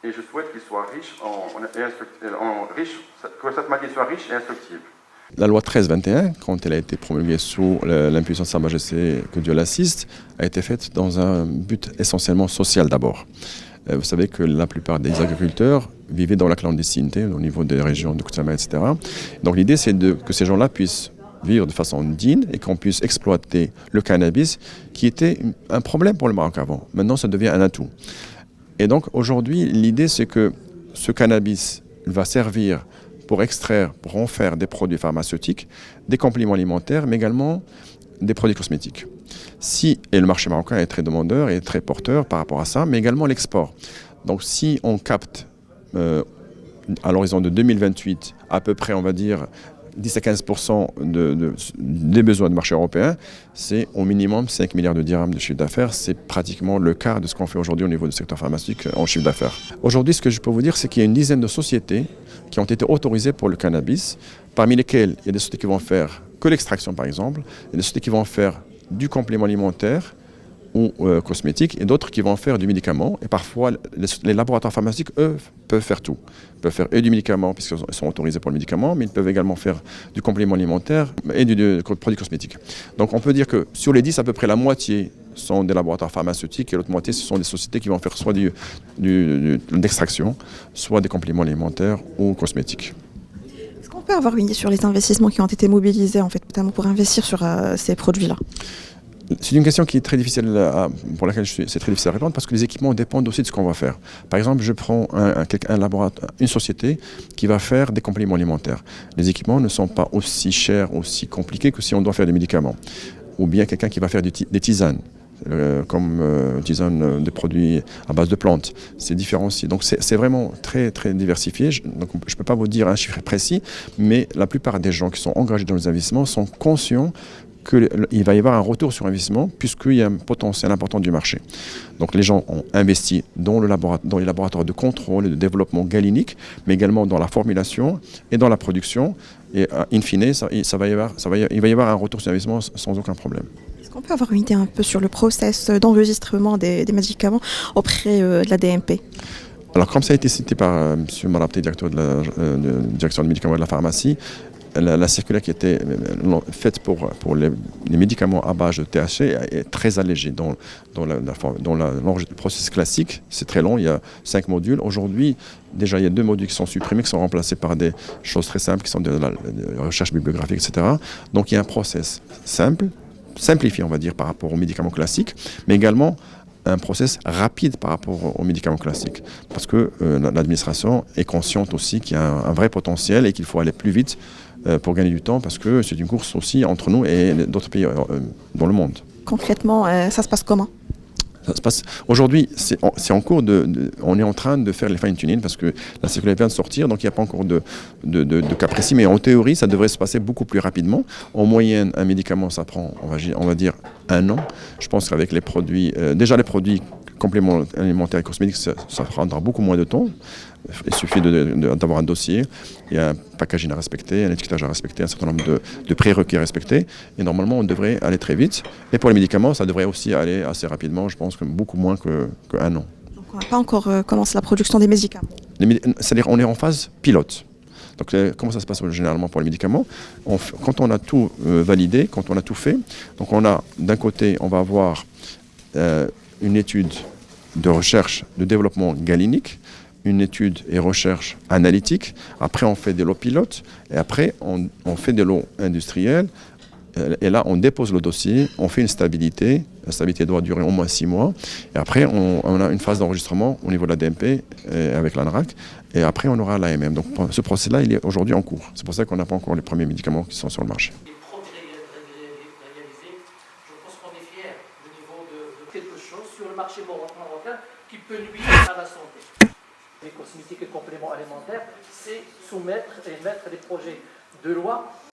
et je souhaite qu'il soit riche que cette maladie soit riche et instructive. La loi 1321, quand elle a été promulguée sous l'impulsion de Sa Majesté, que Dieu l'assiste, a été faite dans un but essentiellement social d'abord. Vous savez que la plupart des agriculteurs vivaient dans la clandestinité au niveau des régions de Koutama, etc. Donc l'idée, c'est que ces gens-là puissent vivre de façon digne et qu'on puisse exploiter le cannabis, qui était un problème pour le Maroc avant. Maintenant, ça devient un atout. Et donc aujourd'hui, l'idée, c'est que ce cannabis va servir pour extraire, pour en faire des produits pharmaceutiques, des compléments alimentaires, mais également des produits cosmétiques. Et le marché marocain est très demandeur et très porteur par rapport à ça, mais également l'export. Donc si on capte à l'horizon de 2028 à peu près, on va dire, 10 à 15% des besoins du marché européen, c'est au minimum 5 milliards de dirhams de chiffre d'affaires. C'est pratiquement le quart de ce qu'on fait aujourd'hui au niveau du secteur pharmaceutique en chiffre d'affaires. Aujourd'hui, ce que je peux vous dire, c'est qu'il y a une dizaine de sociétés qui ont été autorisées pour le cannabis, parmi lesquelles il y a des sociétés qui vont faire que l'extraction, par exemple, il y a des sociétés qui vont faire du complément alimentaire ou cosmétiques, et d'autres qui vont faire du médicament. Et parfois, les laboratoires pharmaceutiques, eux, peuvent faire tout. Ils peuvent faire et du médicament, puisqu'ils sont autorisés pour le médicament, mais ils peuvent également faire du complément alimentaire et du produit cosmétique. Donc on peut dire que sur les 10, à peu près la moitié sont des laboratoires pharmaceutiques, et l'autre moitié, ce sont des sociétés qui vont faire soit d'extraction, soit des compléments alimentaires ou cosmétiques. Est-ce qu'on peut avoir une idée sur les investissements qui ont été mobilisés, en fait, notamment pour investir sur ces produits-là? C'est une question qui est très difficile, pour laquelle c'est très difficile à répondre, parce que les équipements dépendent aussi de ce qu'on va faire. Par exemple, je prends un laboratoire, une société qui va faire des compléments alimentaires. Les équipements ne sont pas aussi chers, aussi compliqués que si on doit faire des médicaments. Ou bien quelqu'un qui va faire des tisanes, comme tisanes de produits à base de plantes. C'est différent aussi. Donc c'est vraiment très, très diversifié. Donc je ne peux pas vous dire un chiffre précis, mais la plupart des gens qui sont engagés dans les investissements sont conscients qu'il va y avoir un retour sur investissement, puisqu'il y a un potentiel important du marché. Donc les gens ont investi dans les laboratoires de contrôle et de développement galinique, mais également dans la formulation et dans la production. Et in fine, il va y avoir un retour sur investissement sans aucun problème. Est-ce qu'on peut avoir une idée un peu sur le process d'enregistrement des médicaments auprès de la DMP? Alors, comme ça a été cité par M. Marabté, directeur de la direction des médicaments et de la pharmacie, la circulaire qui était faite pour les médicaments à base de THC est très allégée. Dans le processus classique, c'est très long, il y a 5 modules. Aujourd'hui, déjà, il y a 2 modules qui sont supprimés, qui sont remplacés par des choses très simples, qui sont de la recherche bibliographique, etc. Donc, il y a un process simplifié, on va dire, par rapport aux médicaments classiques, mais également un process rapide par rapport aux médicaments classiques. Parce que l'administration est consciente aussi qu'il y a un vrai potentiel et qu'il faut aller plus vite pour gagner du temps, parce que c'est une course aussi entre nous et d'autres pays dans le monde. Concrètement, ça se passe comment? Ça se passe. Aujourd'hui, c'est en cours on est en train de faire les fine-tuning, parce que la circulaire vient de sortir, donc il n'y a pas encore de cas précis, mais en théorie, ça devrait se passer beaucoup plus rapidement. En moyenne, un médicament, ça prend, on va dire, 1 an. Je pense qu'avec les produits, déjà les produits compléments alimentaires et cosmétiques, ça prendra beaucoup moins de temps. Il suffit d'avoir un dossier, il y a un packaging à respecter, un étiquetage à respecter, un certain nombre de prérequis à respecter. Et normalement, on devrait aller très vite. Et pour les médicaments, ça devrait aussi aller assez rapidement, je pense que beaucoup moins qu'1 an. Donc on n'a pas encore commencé la production des médicaments? C'est-à-dire qu'on est en phase pilote. Donc comment ça se passe généralement pour les médicaments? Quand on a tout validé, quand on a tout fait, donc on a d'un côté, on va avoir une étude de recherche, de développement galinique, une étude et recherche analytique. Après, on fait des lots pilotes. Et après, on fait des lots industriels. Et là, on dépose le dossier, on fait une stabilité. La stabilité doit durer au moins 6 mois. Et après, on a une phase d'enregistrement au niveau de la DMP avec l'ANRAC. Et après, on aura l'AMM. Donc, ce procès-là, il est aujourd'hui en cours. C'est pour ça qu'on n'a pas encore les premiers médicaments qui sont sur le marché. Les progrès réalisés, je pense qu'on est fiers du niveau de quelque chose sur le marché marocain qui peut nuire à la santé. Les cosmétiques et compléments alimentaires, c'est soumettre et mettre des projets de loi